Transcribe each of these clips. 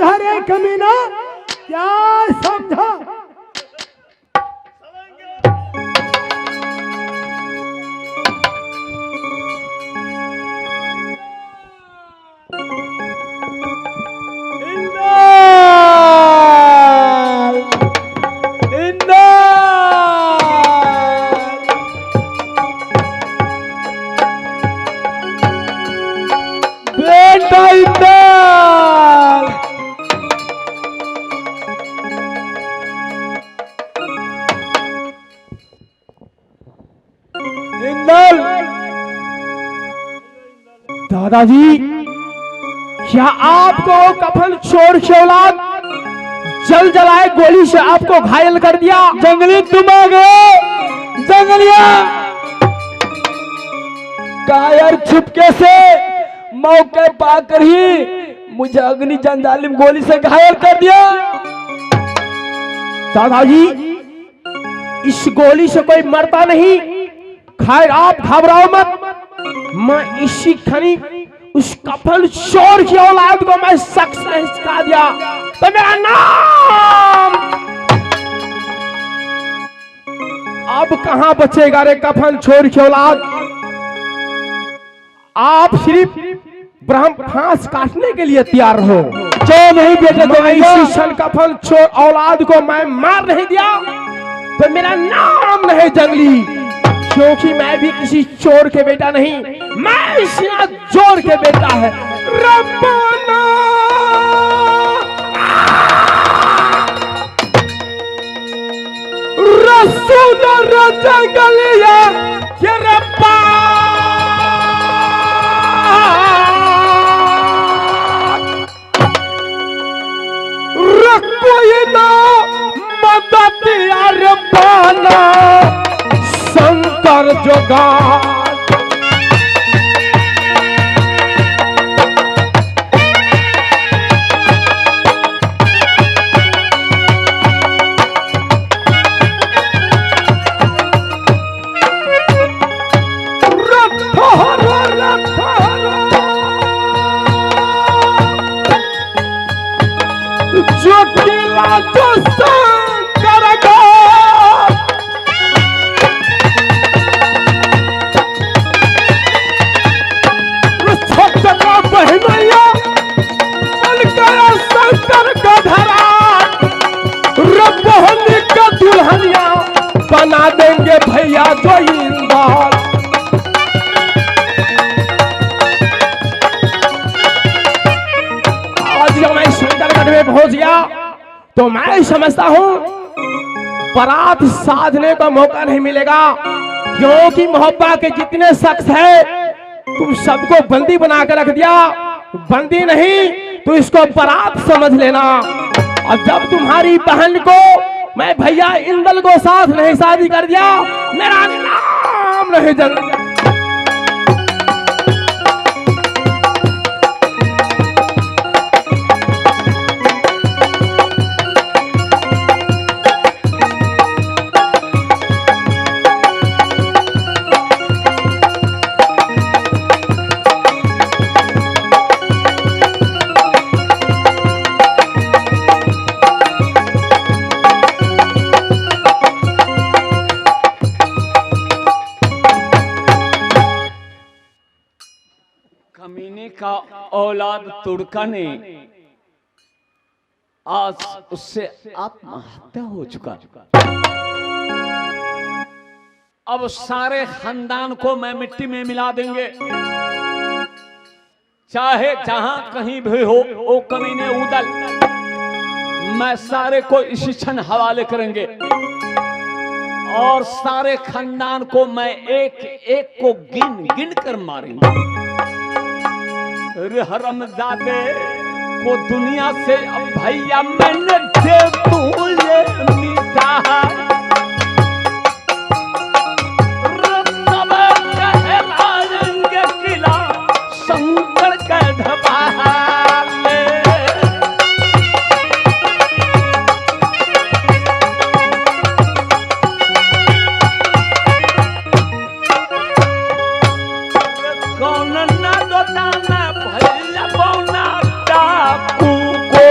समझा रे कमीना, क्या समझा? दादाजी, क्या आपको कफन चोर की औलाद जल जलाए गोली से आपको घायल कर दिया? जंगली तुम आ गए, जंगलिया कायर छुपके से मौके पाकर ही मुझे अग्नि जंजालिम गोली से घायल कर दिया। दादाजी, इस गोली से कोई मरता नहीं, खैर आप घबराओ मत। मैं इसी खनी उस कफन चोर की औलाद को मैं शख्स नहीं सिखा दिया तो मेरा नाम अब कहां बचेगा रे कफन चोर की औलाद। आप सिर्फ ब्रह्म फांस काटने के लिए तैयार हो। जो नहीं बेटे मैं इसी शन कफन चोर औलाद को मैं मार नहीं दिया तो मेरा नाम नहीं जंगली, क्योंकि मैं भी किसी चोर के बेटा नहीं, मैं इसी जोर के बेटा है। रब्बाना रसूल जंगलिया ये रब्बा कोई ना मदद यार बाना शंकर जोगा। जो किला जो शंकर का बहनैया शंकर का धरा रबोहनी का दुल्हनिया बना देंगे भैया जो इंदौर। आज जब मैं सुंदरगढ़ में पहुंच गया तो मैं समझता हूं बारात साधने का मौका नहीं मिलेगा, क्योंकि मोहब्बत के जितने शख्स है तुम सबको बंदी बना कर रख दिया। बंदी नहीं तो इसको बारात समझ लेना। और जब तुम्हारी बहन को मैं भैया इंदल को साथ नहीं शादी कर दिया, मेरा नाम नहीं जंगल। कमीने का औलाद तुड़का ने आज उससे आत्महत्या हो चुका। अब सारे खानदान को मैं मिट्टी में मिला देंगे, चाहे जहां कहीं भी हो वो कमीने उदल मैं सारे को इसी क्षण हवाले करेंगे और सारे खानदान को मैं एक एक को गिन गिन कर मारेंगे। हरमजादे को दुनिया से अब भैया मैंने दे तुझे मिटा किला शंकर का ढबा कौन ना दोता मैं भैया बौना डाकू को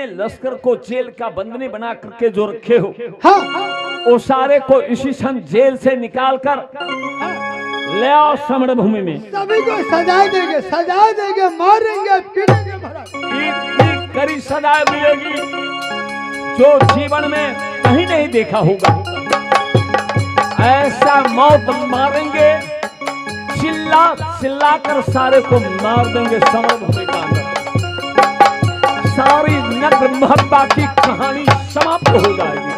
लश्कर को जेल का बंदनी बना करके जो रखे हो, हाँ वो सारे को इसी क्षण जेल से निकाल कर ले आओ समर भूमि में। सभी को सजा देंगे, मारेंगे, पीटेंगे महाराज। इतनी कड़ी सजा मिलेगी जो जीवन में कहीं नहीं देखा होगा। ऐसा मौत मारेंगे, चिल्ला चिल्ला कर सारे को मार देंगे समर भूमि का अंदर। सारी नग्न मोहब्बा की कहानी समाप्त हो जाएगी।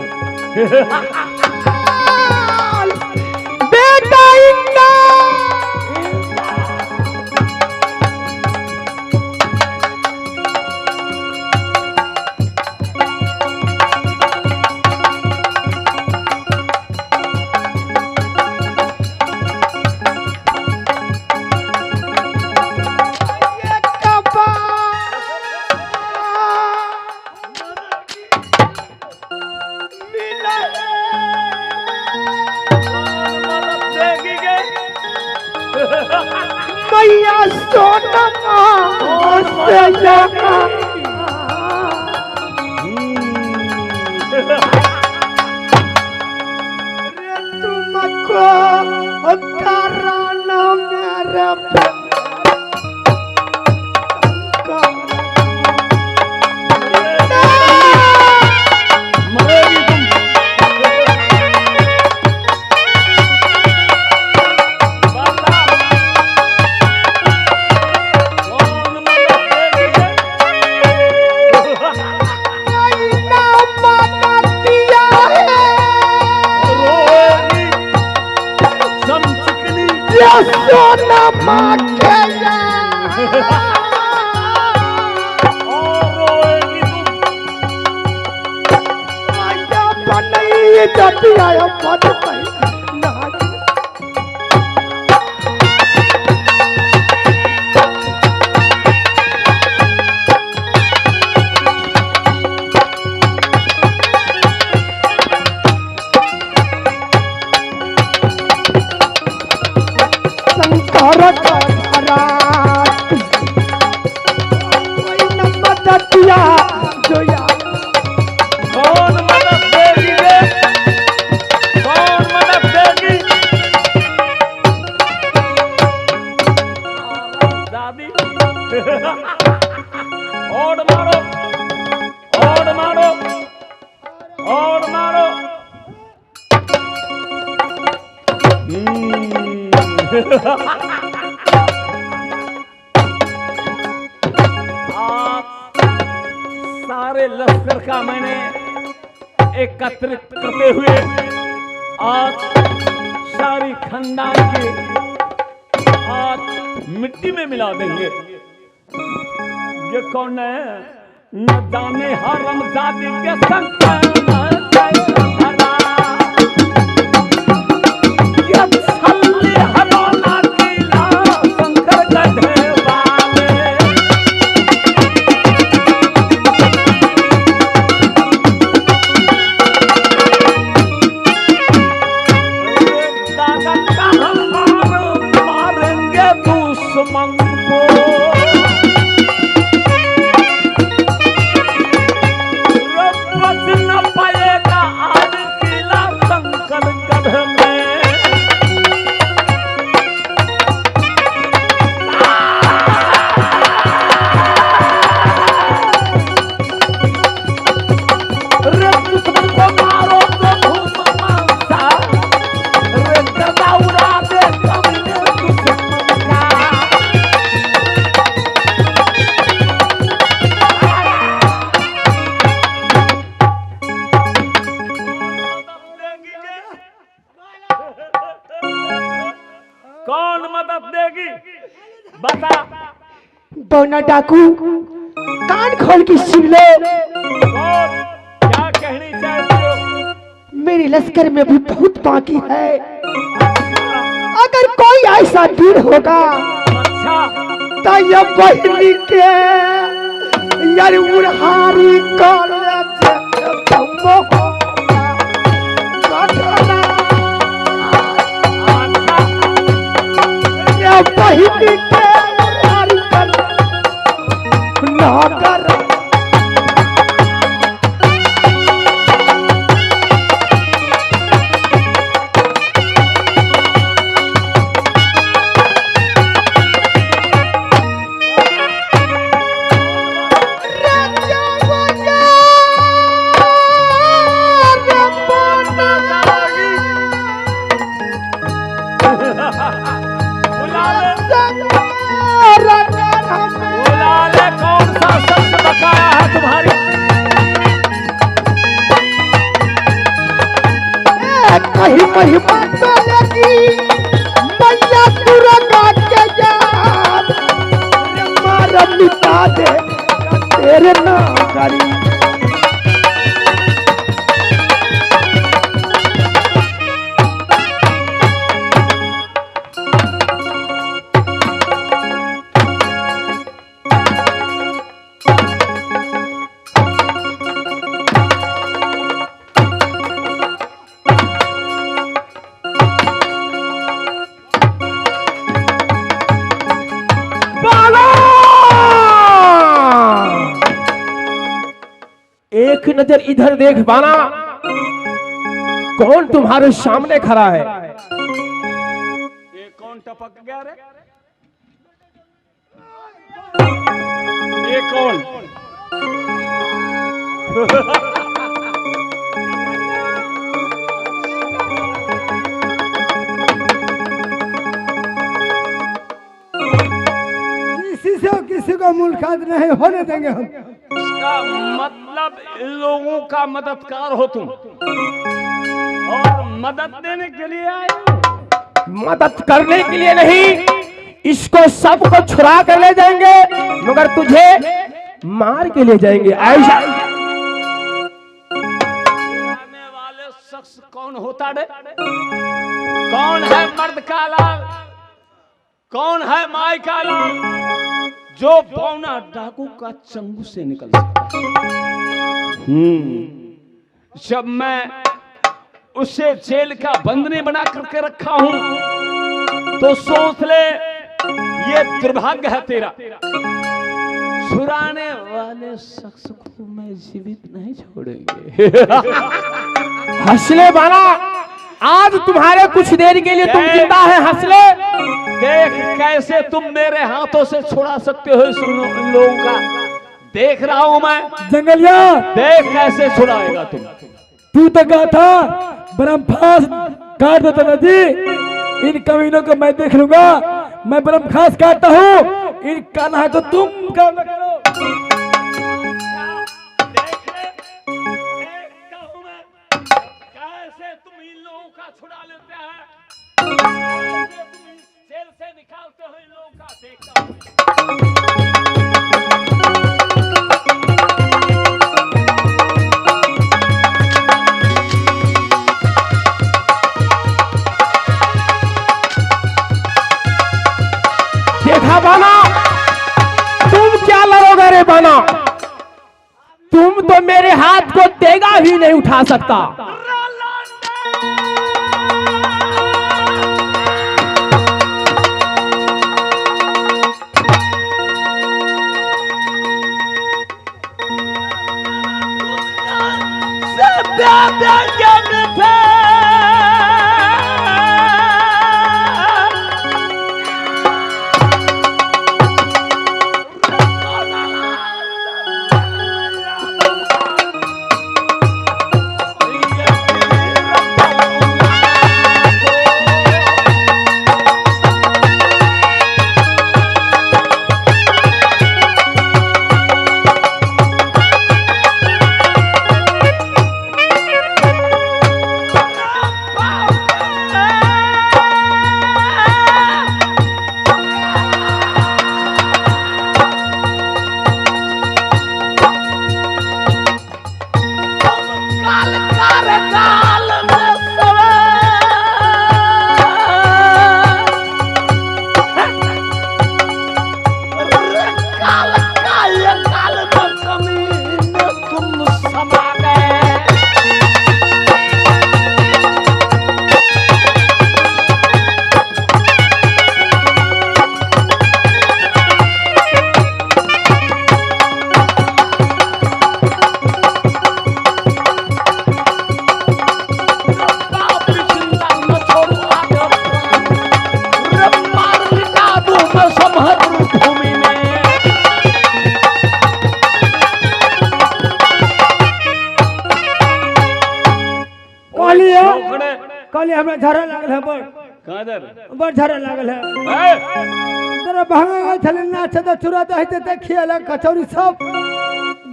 बेटा इनका मैया सोना तुमको कराना मेरे सोना माँ के आया और मारो, और मारो, और मारो। आप सारे लश्कर का मैंने एकत्रित करते हुए आज सारी खानदान की आज मिट्टी में मिला देंगे। ये कौन है? न जाने हरम जाति के संग कौन मदद देगी? बता। बौना डाकू कान खोल के सुन लो। क्या कहनी चाहती हो? मेरे लश्कर में भी बहुत बाकी है। अगर कोई ऐसा वीर होगा तो ये बहनी के यार उड़हारी कर बहनी के उड़हारी कर लौटा दे तेरे नौकरी। एक नजर इधर देख बाना, कौन तुम्हारे सामने खड़ा है? ये कौन टपक गया रे? ये कौन? किसी को मुलाकात नहीं होने देंगे हम। इसका मतलब इन लोगों का मददगार हो तुम और मदद देने के लिए आए हो? मदद करने के लिए नहीं, इसको सबको छुड़ा कर ले जाएंगे, मगर तुझे मार के ले जाएंगे। ऐसा आने वाले शख्स कौन होता है? कौन है मर्द का लाल? कौन है माई का लाल जो बौना डाकू का चंगू से निकल सकता? जब मैं उसे जेल का बंदनी बना करके रखा हूं तो सोच ले, ये दुर्भाग्य है तेरा। छुड़ाने वाले शख्स को मैं जीवित नहीं छोड़ेंगे। हंसले बाना, आज तुम्हारे कुछ देर के लिए तुम जिंदा है। हंसले, देख कैसे तुम मेरे हाथों से छुड़ा सकते हो इस लोगों का। देख रहा हूं मैं। जंगलिया, देख कैसे छुड़ाएगा तुम। तू तो कहा था ब्रह्मफास काट देता नदी, इन कमीनों को मैं देख लूंगा। मैं ब्रह्मफास काटता हूँ, इन कान्हा को तुम काम न करो। कैसे तुम इन लोगों का छुड़ा लेते हैं, कैसे तुम इस जेल से निकालते हो इन लोगों का, देखता हूं। देखा बाना, तुम क्या लड़ोगे रे बाना? तुम तो मेरे हाथ को तेगा ही नहीं उठा सकता। कल हमरा झरा लागल है बड़ कादर बड़ झरा लागल है। तेरा भांगा चले नाच तो चुरा तो हेते ते खियाला कचौरी सब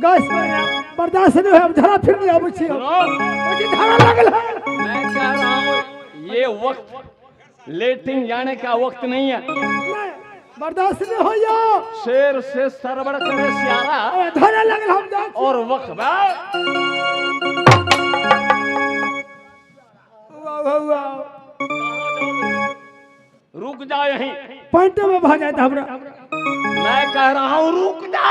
गैस में बर्दाश्त नहीं है। झरा फिर नहीं आबे छी, मुझे झरा लागल है। मैं कह रहा हूँ ये वक्त लेटिंग जाने का वक्त नहीं है। बर्दाश्त नहीं हो या शेर से सरबड़ करे सियारा धरे लगल हम जा और वक्त रुक जा यहीं। पॉइंट में भाग जाता हमरा। मैं कह रहा हूं रुक जा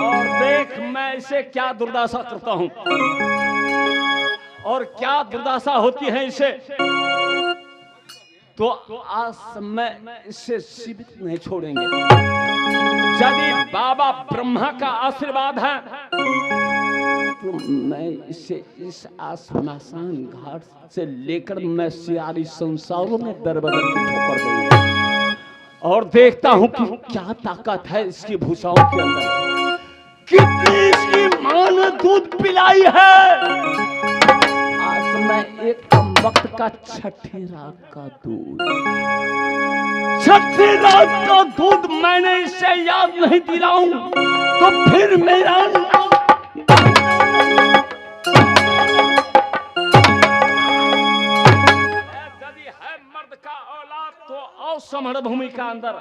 और देख मैं इसे क्या दुर्दशा करता हूं और क्या दुर्दशा होती है इसे। तो आज मैं इसे जीवित नहीं छोड़ेंगे। यदि बाबा ब्रह्मा का आशीर्वाद है तो मैं इसे इस आसमान घाट से लेकर मैं सारी संसारों में दरबदर की ठोकर दूंगा और देखता हूं कि क्या ताकत है इसकी भूषाओं के अंदर, कितनी इसकी मां ने दूध पिलाई है। आज मैं एक वक्त का छठी रात का दूध, छठी रात का दूध मैंने इसे याद नहीं दिलाऊं तो फिर मेरा समण भूमि का अंदर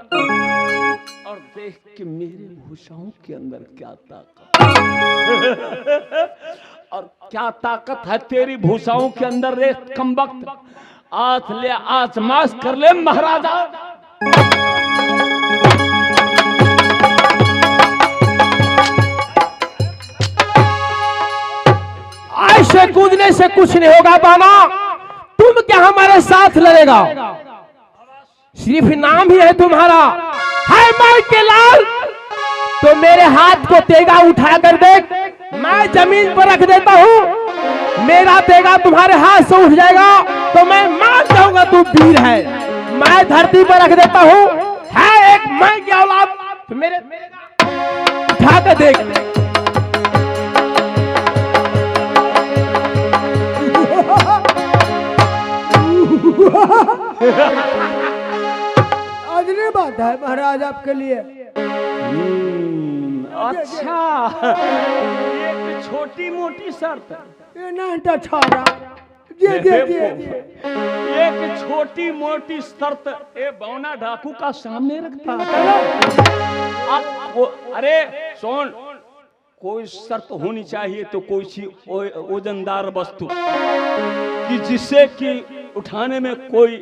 और देख के मेरे भूषाओं के अंदर क्या ताकत और क्या ताकत है तेरी भूषाओं के अंदर रे कमबख्त। आज ले आजमाश कर ले महाराजा। ऐसे कूदने से कुछ नहीं होगा बाना, तुम क्या हमारे साथ लड़ेगा? सिर्फ नाम ही है तुम्हारा, है माई के लाल। तो मेरे हाथ को तेगा उठा कर देख, मैं जमीन पर रख देता हूँ, मेरा तेगा तुम्हारे हाथ से उठ जाएगा तो मैं मान जाऊंगा तू वीर है। मैं धरती पर रख देता हूँ, है एक माई की औलाद, तो मेरे उठा कर देख। अजनी बात है महाराज आपके लिए। अच्छा एक छोटी मोटी शर्त ये नाटा छाड़ा जी जी जी एक छोटी मोटी शर्त ए बौना डाकू का सामने रखता अरे सुन, कोई शर्त होनी चाहिए तो कोई चीज वजनदार वस्तु कि जिससे कि उठाने में कोई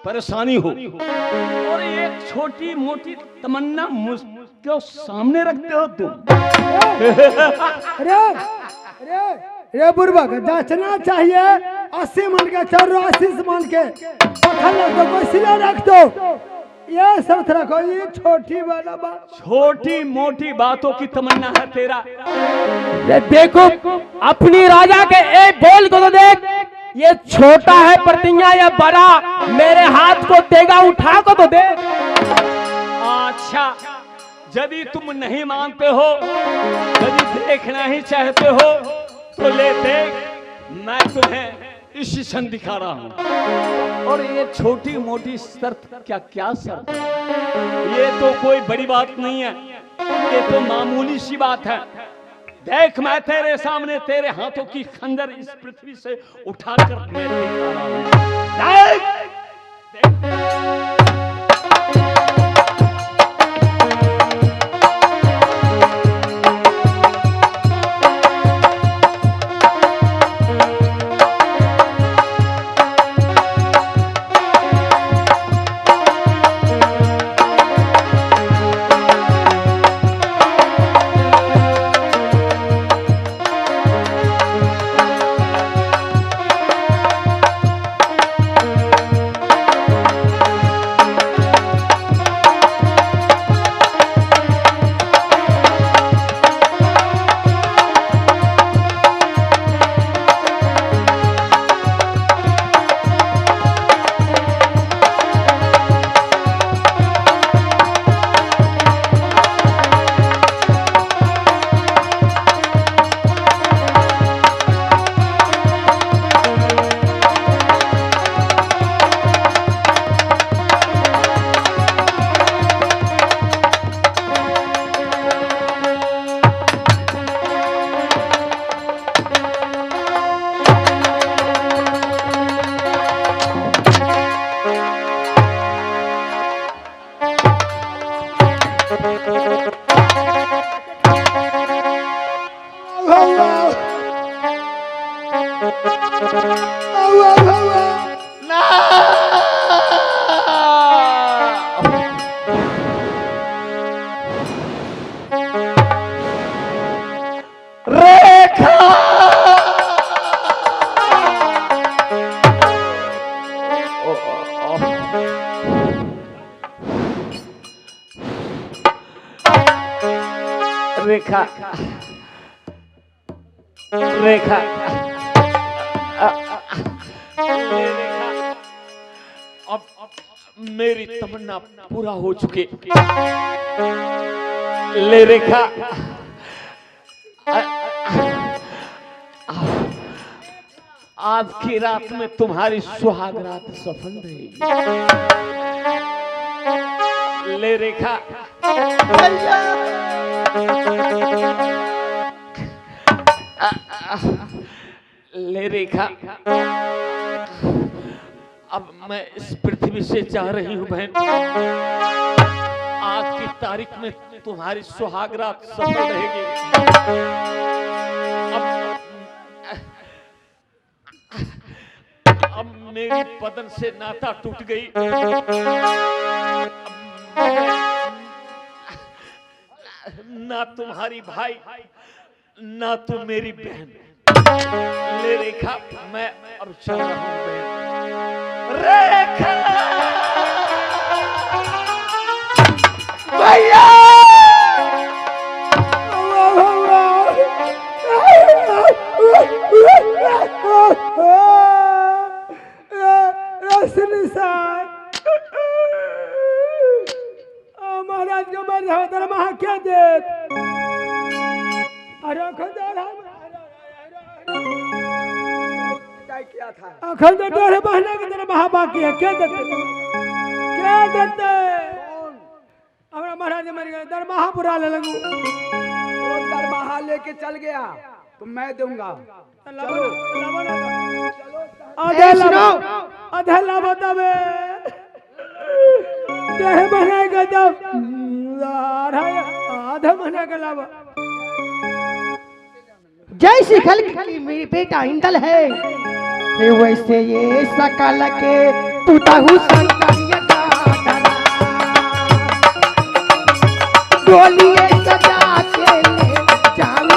परेशानी हो, और एक छोटी मोटी तमन्ना मुझको सामने रखते हो तुम। अरे अरे अरे बुरबा का जांचना चाहिए। 80 मन का चल रहा 80 मन के पत्थर रख दो, कोई सिला रख दो, ये सब रखो। ये छोटी वाला बात, छोटी मोटी बातों की तमन्ना है तेरा। देखो अपनी राजा के एक बोल को तो देख, ये छोटा है प्रतिज्ञा या बड़ा, मेरे हाथ को तेगा उठा को तो दे। अच्छा यदि तुम नहीं मानते हो, यदि देखना ही चाहते हो तो ले देख, मैं तुम्हें इसी क्षण दिखा रहा हूं। और ये छोटी मोटी शर्त क्या क्या शर्त है, ये तो कोई बड़ी बात नहीं है, ये तो मामूली सी बात है। देख मैं तेरे सामने तेरे हाथों की खंजर इस पृथ्वी से उठाकर मैं दिखा रहा हूं। देख रेखा रेखा रेखा अब मेरी तमन्ना पूरा हो चुकी। ले रेखा आज की रात में तुम्हारी सुहाग रात सफल रहेगी। ले रेखा ले रेखा अब मैं इस पृथ्वी से जा रही हूँ बहन। आज की तारीख में तुम्हारी सुहाग रात सफल रहेगी। अब मेरी बदन से नाता टूट गई। ना तुम्हारी भाई ना तुम मेरी बहन। ले रेखा मैं अब चल रहा हूं बहन। रेखा भैया महाराज के मर महा क्या देत अरे क्या था अखल तो डोरे बहना के तरह महा बाकी है क्या देते हमारा महाराज मर गए दरमाहा बुरा ले लगू दरमाहा लेके चल गया तो मैं दूंगा। अधेला बतावे तेरे बहना के जब आधा महीना का लावा जैसी खल की मेरी बेटा इंदल है वैसे ये सकल के टूटाहू संतरिया का डोलिए सजा के ले जाऊं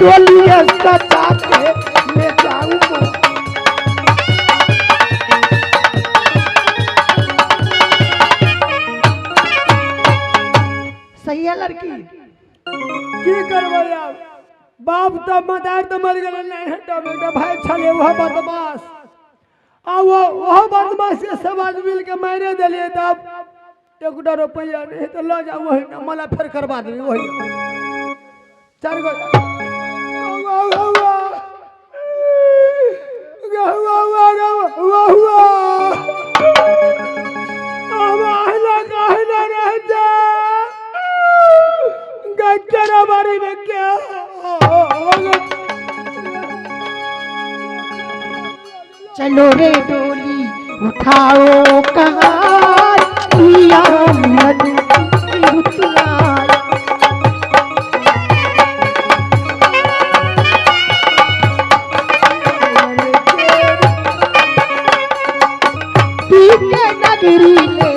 डोलिए सजा के ले जाऊं सही है लड़की की करबो यार बाप तो मदार तो मर गए नहीं हटा बेटा भाई छले वह बदमाश आ वो बदमाश के समाज मिल के मारे दिलिए तब 1 रुपया नहीं तो ला जा वही ना मला फिर करवा दे वही 4 गो में क्या चलो रे डोली उठाओ कहाँ नगरी ले